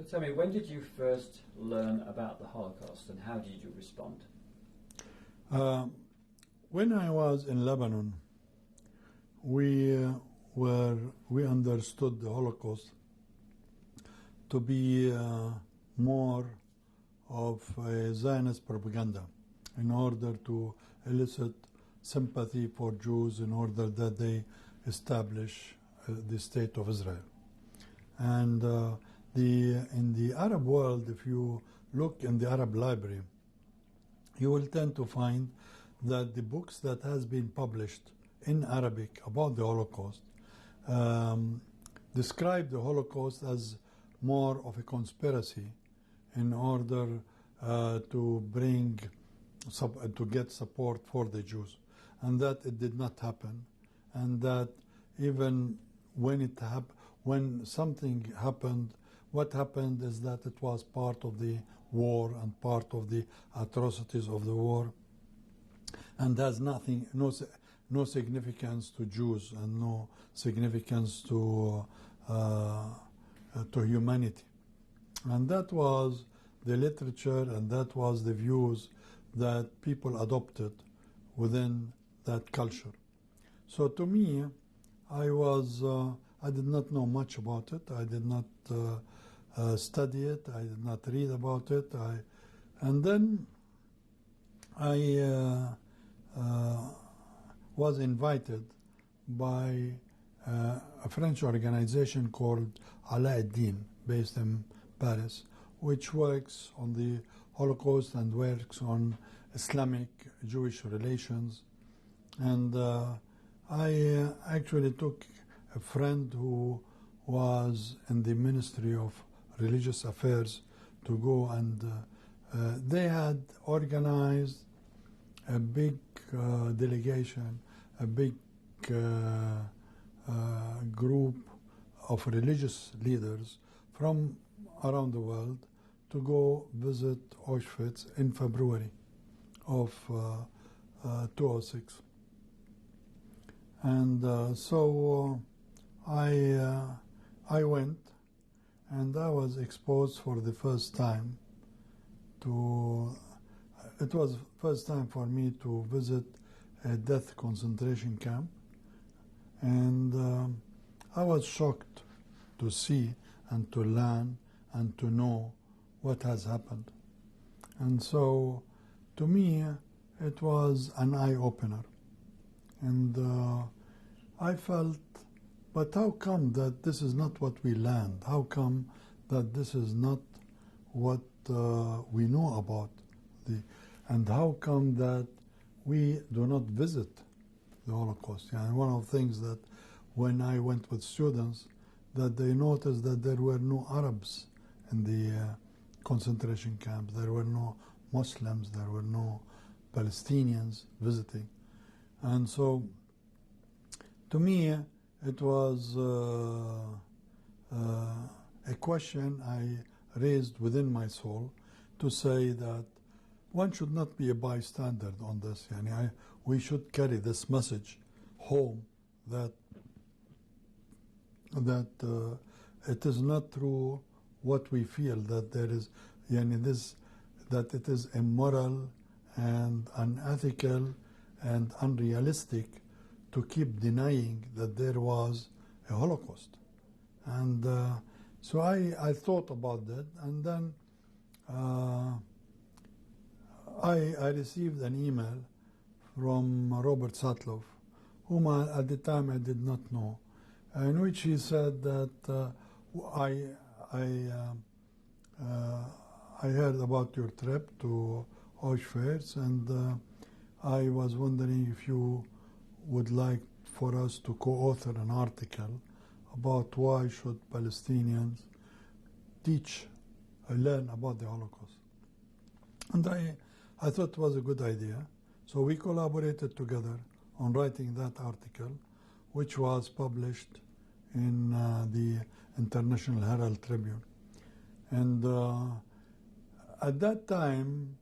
So tell me, when did you first learn about the Holocaust and how did you respond? When I was in Lebanon, we understood the Holocaust to be more of a Zionist propaganda in order to elicit sympathy for Jews in order that they establish the state of Israel. And in the Arab world, if you look in the Arab library, you will tend to find that the books that has been published in Arabic about the Holocaust describe the Holocaust as more of a conspiracy in order to get support for the Jews, and that it did not happen, and that even when something happened, what happened is that it was part of the war and part of the atrocities of the war, and has no significance to Jews and no significance to humanity. And that was the literature, and that was the views that people adopted within that culture. So to me, I did not know much about it. I did not study it. I did not read about it. And then I was invited by a French organization called Ala-ad-Din, based in Paris, which works on the Holocaust and works on Islamic Jewish relations. And I actually took a friend who was in the Ministry of Religious Affairs to go, and they had organized a big delegation, a big group of religious leaders from around the world to go visit Auschwitz in February of 2006. And so I went, and I was exposed for the first time to, it was first time for me to visit a death concentration camp, and I was shocked to see and to learn and to know what has happened. And so to me it was an eye-opener, and I felt, but how come that this is not what we learned? How come that this is not what we know about and how come that we do not visit the Holocaust? And one of the things that when I went with students, that they noticed that there were no Arabs in the concentration camps. There were no Muslims, there were no Palestinians visiting. And so to me it was a question I raised within my soul, to say that one should not be a bystander on this. We should carry this message home, that it is not true what we feel, that there is that it is immoral and unethical and unrealistic to keep denying that there was a Holocaust. And so I thought about that, and then I received an email from Robert Sutloff, whom at the time I did not know, in which he said that I heard about your trip to Auschwitz, and I was wondering if you would like for us to co-author an article about why should Palestinians learn about the Holocaust. And I thought it was a good idea. So we collaborated together on writing that article, which was published in the International Herald Tribune. And at that time,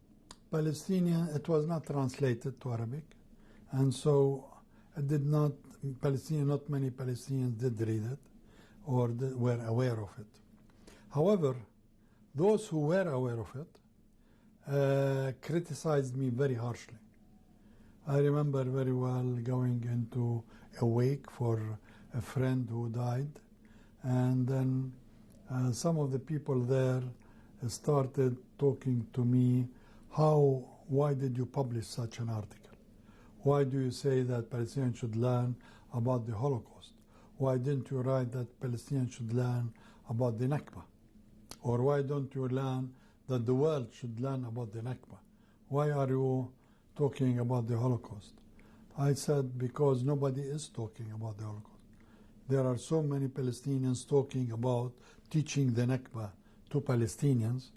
it was not translated to Arabic, and so it did not, not many Palestinians did read it or were aware of it. However, those who were aware of it criticized me very harshly. I remember very well going into a wake for a friend who died, and then some of the people there started talking to me, why did you publish such an article? Why do you say that Palestinians should learn about the Holocaust? Why didn't you write that Palestinians should learn about the Nakba? Or why don't you learn that the world should learn about the Nakba? Why are you talking about the Holocaust? I said, because nobody is talking about the Holocaust. There are so many Palestinians talking about teaching the Nakba to Palestinians,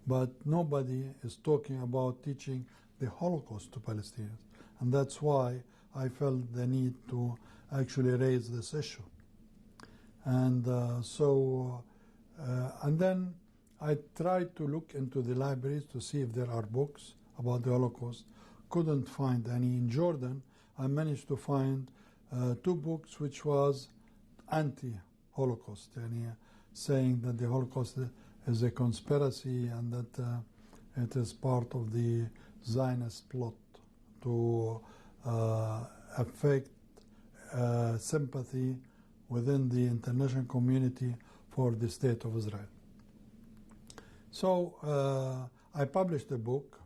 but nobody is talking about teaching the Holocaust to Palestinians. And that's why I felt the need to actually raise this issue. And and then I tried to look into the libraries to see if there are books about the Holocaust. Couldn't find any. In Jordan, I managed to find 2 books which was anti-Holocaust, saying that the Holocaust is a conspiracy and that it is part of the Zionist plot to affect sympathy within the international community for the State of Israel. So I published a book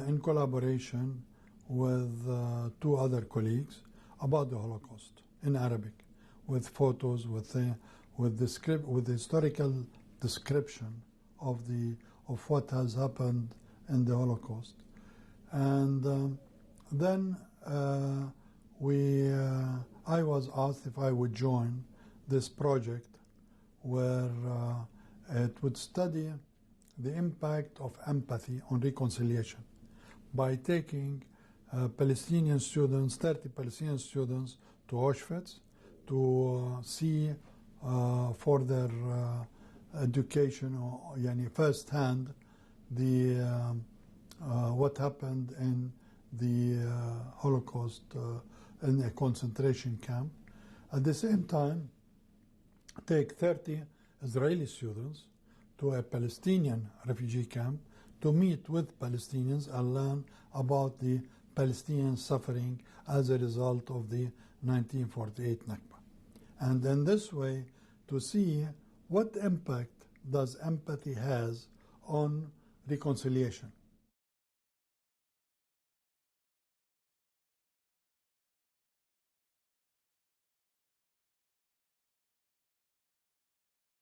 in collaboration with 2 other colleagues about the Holocaust in Arabic, with photos, with historical description of what has happened in the Holocaust. And then I was asked if I would join this project where it would study the impact of empathy on reconciliation by taking Palestinian students, 30 Palestinian students, to Auschwitz to see for their education, or first-hand, what happened in the Holocaust in a concentration camp. At the same time, take 30 Israeli students to a Palestinian refugee camp to meet with Palestinians and learn about the Palestinian suffering as a result of the 1948 Nakba. And in this way, to see what impact does empathy has on reconciliation.